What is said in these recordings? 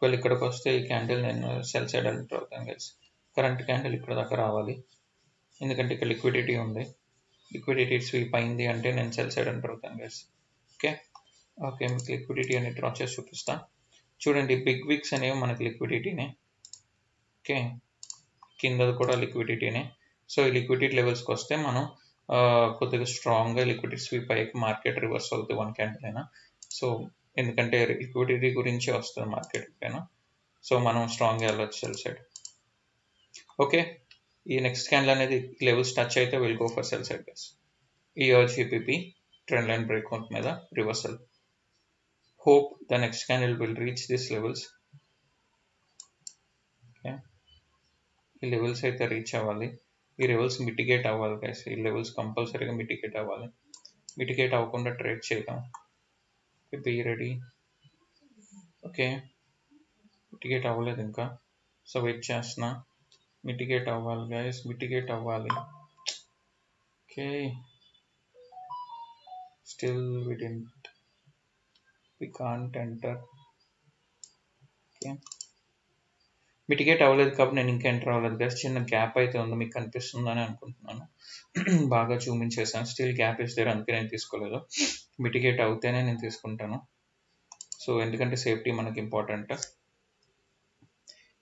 ఒకవేళ ఇక్కడికి వస్తే ఈ క్యాండిల్ నేను సెల్ సైడ్ ఎంటర్ అవుతాను గైస్. కరెంట్ క్యాండిల్ ఇక్కడ దాకా రావాలి, ఎందుకంటే ఇక్కడ లిక్విడిటీ ఉంది. లిక్విడిటీ స్వీప్ అయింది అంటే నేను సెల్ సైడ్ ఎంటర్ అవుతాను గైస్. ఓకే మీకు లిక్విడిటీ అని డ్రా చేసి చూపిస్తా. చూడండి బిగ్ విక్స్ అనేవి మనకి లిక్విడిటీనే. ఓకే, కిందది కూడా లిక్విడిటీనే. సో ఈ లిక్విడిటీ లెవెల్స్కి వస్తే మనం కొద్దిగా స్ట్రాంగ్గా లిక్విడిటీ స్వీప్ అయ్యాక మార్కెట్ రివర్స్ అవుతుంది 1 క్యాండిల్ అయినా. సో ఎందుకంటే లిక్విడిటీ గురించి వస్తుంది మార్కెట్ పైన, సో మనం స్ట్రాంగ్గా వెళ్ళొచ్చు సెల్ సైడ్. ఓకే, ఈ నెక్స్ట్ క్యాండిల్ అనేది లెవెల్స్ టచ్ అయితే will go for sell side guys. ఈ HPP ట్రెండ్ లైన్ బ్రేక్అవుట్ మీద reversal. Hope the next candle will reach this levels. Okay, ఈ లెవెల్స్ అయితే రీచ్ అవ్వాలి, ఈ లెవెల్స్ మిటిగేట్ అవ్వాలి గైస్. ఈ లెవెల్స్ కంపల్సరీగా మిటిగేట్ అవ్వాలి. మిటిగేట్ అవ్వకుండా ట్రేడ్ చేయడం. Be ready. ఓకే, మిటిగేట్ అవ్వలేదు ఇంకా, సో వెయిట్ చేస్తున్నా. మిటిగేట్ అవ్వాలి గైస్, మిటిగేట్ అవ్వాలి. Okay, still we can't enter. Okay, mitigate అవ్వలేదు కాబట్టి నేను ఇంకా ఎంటర్ అవ్వలేదు గైస్. చిన్న గ్యాప్ అయితే ఉంది, మీకు కనిపిస్తుందని అనుకుంటున్నాను. బాగా చూపించేసాను, స్టిల్ గ్యాప్ ఇస్ దేర్, అందుకే నేను తీసుకోలేదు. మిటిగేట్ అవుతేనే నేను తీసుకుంటాను. సో ఎందుకంటే సేఫ్టీ మనకి ఇంపార్టెంట్.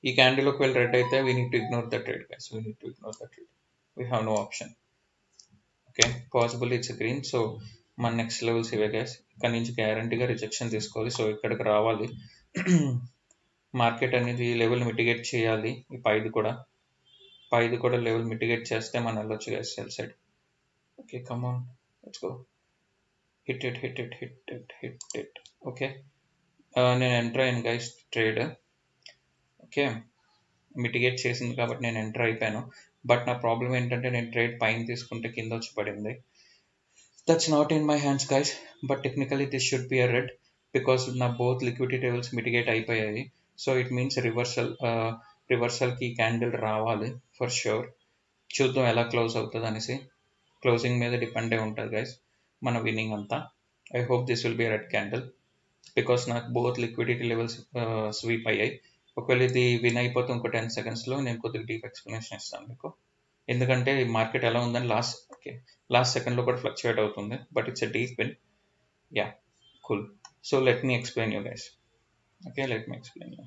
ఈ క్యాండిల్ ఒకవేళ రెడ్ అయితే we need to ignore the trade guys, we need to ignore the trade, we have no option. Okay, possible it's green. So మన నెక్స్ట్ లెవెల్స్ ఇవే గైస్. ఇక్కడ నుంచి గ్యారంటీగా రిజెక్షన్ తీసుకోవాలి. సో ఇక్కడికి రావాలి, మార్కెట్ అనేది లెవెల్ మిటిగేట్ చేయాలి. ఈ పైది కూడా లెవెల్ మిటిగేట్ చేస్తే మనం వెళ్ళొచ్చు guys cell side. Okay come on, let's go. Hit it. Okay, నేను ఎంటర్ అయ్యాను గైస్ ట్రేడ్. ఓకే, మిటిగేట్ చేసింది కాబట్టి నేను ఎంటర్ అయిపోయాను. బట్ నా ప్రాబ్లం ఏంటంటే నేను ట్రేడ్ పైన తీసుకుంటే కింద వచ్చి పడింది. That's not in my hands guys, but technically this should be a red because నా బోత్ లిక్విడిటీ లెవెల్స్ మిటిగేట్ అయిపోయాయి. సో ఇట్ మీన్స్ రివర్సల్కి క్యాండిల్ రావాలి ఫర్ ష్యూర్. చూద్దాం ఎలా క్లోజ్ అవుతుంది అనేసి, క్లోజింగ్ మీద డిపెండ్ అయి ఉంటుంది గైస్ మన విన్నింగ్ అంతా. I hope this will be red candle because నాకు బోత్ లిక్విడిటీ లెవెల్స్ స్వీప్ అయ్యాయి. ఒకవేళ ఇది విన్ అయిపోతే ఇంకో 10 secondsలో నేను కొద్దిగా డీప్ ఎక్స్ప్లెనేషన్ ఇస్తాను మీకు, ఎందుకంటే మార్కెట్ ఎలా ఉందని లాస్ట్ సెకండ్లో కూడా ఫ్లక్చువేట్ అవుతుంది. But it's a deep win. Yeah cool. So let me explain you guys. Okay, let me explain you.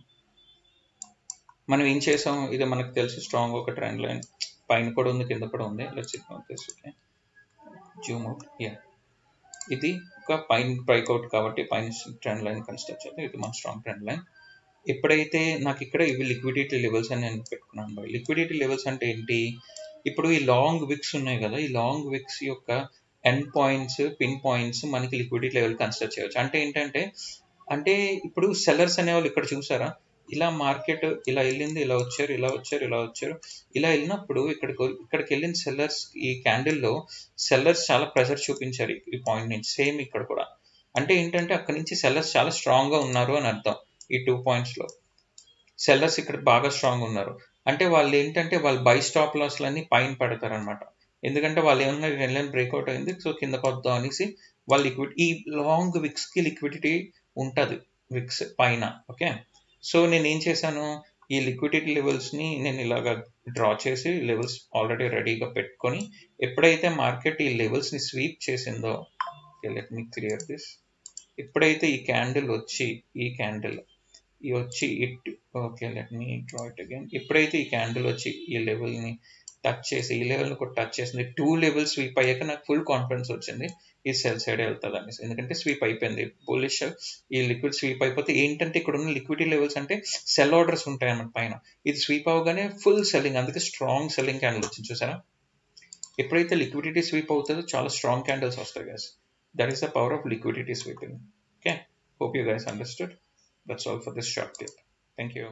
మనం ఏం చేసాం, ఇది మనకు తెలుసు స్ట్రాంగ్ ఒక ట్రెండ్ లైన్ పైన కూడా ఉంది, కింద కూడా ఉంది. Let's ignore this. Okay, Zoom out. Yeah, ఇది ఒక పైన బ్రేక్అవుట్ కాబట్టి పైన ట్రెండ్ లైన్ కన్స్ట్రక్ట్ చేస్తే ఇది మన స్ట్రాంగ్ ట్రెండ్ లైన్. ఎప్పుడైతే నాకు ఇక్కడ ఇవి లిక్విడిటీ లెవెల్స్ అని నేను పెట్టుకున్నాను. లిక్విడిటీ లెవెల్స్ అంటే ఏంటి, ఇప్పుడు ఈ లాంగ్ విక్స్ ఉన్నాయి కదా, ఈ లాంగ్ విక్స్ యొక్క ఎండ్ పాయింట్స్, పిన్ పాయింట్స్ మనకి లిక్విడిటీ లెవెల్ కన్సిడర్ చేయవచ్చు. అంటే ఏంటంటే, అంటే ఇప్పుడు సెల్లర్స్ అనేవాళ్ళు ఇక్కడ చూసారా, ఇలా మార్కెట్ ఇలా వెళ్ళింది, ఇలా వచ్చారు, ఇలా వెళ్ళినప్పుడు ఇక్కడికి వెళ్ళిన సెల్లర్స్ ఈ క్యాండిల్లో సెల్లర్స్ చాలా ప్రెషర్ చూపించారు ఈ పాయింట్ నుంచి. సేమ్ ఇక్కడ కూడా అంటే ఏంటంటే అక్కడ నుంచి సెల్లర్స్ చాలా స్ట్రాంగ్గా ఉన్నారు అని అర్థం. ఈ 2 pointsలో సెల్లర్స్ ఇక్కడ బాగా స్ట్రాంగ్ ఉన్నారు అంటే వాళ్ళు ఏంటంటే వాళ్ళు బై స్టాప్ లాస్లన్నీ పైన పెడతారు అనమాట. ఎందుకంటే వాళ్ళు ఏమన్నా లైన్ బ్రేక్అవుట్ అయింది, సో కింద పద్దాం అనేసి వాళ్ళు ఈ లాంగ్ విక్స్కి లిక్విడిటీ ఉంటుంది విక్స్ పైన. ఓకే, సో నేను ఏం చేశాను, ఈ లిక్విడిటీ లెవెల్స్ని నేను ఇలాగ డ్రా చేసి లెవెల్స్ ఆల్రెడీ రెడీగా పెట్టుకొని ఎప్పుడైతే మార్కెట్ ఈ లెవెల్స్ని స్వీప్ చేసిందో, లెట్ మీ క్లియర్ దిస్. ఎప్పుడైతే ఈ క్యాండిల్ వచ్చి okay let me draw it again. ఎప్పుడైతే ఈ క్యాండిల్ వచ్చి ఈ లెవెల్ని టచ్ చేసి ఈ లెవెల్ని కూడా టచ్ చేసింది, 2 levels స్వీప్ అయ్యాక నాకు ఫుల్ కాన్ఫిడెన్స్ వచ్చింది ఈ సెల్ సైడ్ వెళ్తుంది అనేసి. ఎందుకంటే స్వీప్ అయిపోయింది బుల్లిష్, ఈ లిక్విడ్ స్వీప్ అయిపోతే ఏంటంటే ఇక్కడ ఉన్న లిక్విడిటీ లెవెల్స్ అంటే సెల్ ఆర్డర్స్ ఉంటాయి అన్నమాట పైన. ఇది స్వీప్ అవగానే ఫుల్ సెల్లింగ్, అందుకే స్ట్రాంగ్ సెల్లింగ్ క్యాండిల్ వచ్చింది చూసారా. ఎప్పుడైతే లిక్విడిటీ స్వీప్ అవుతుందో చాలా స్ట్రాంగ్ క్యాండిల్స్ వస్తాయి guys. That is the power of liquidity sweeping. Okay, hope you guys understood. That's all for this short clip. Thank you.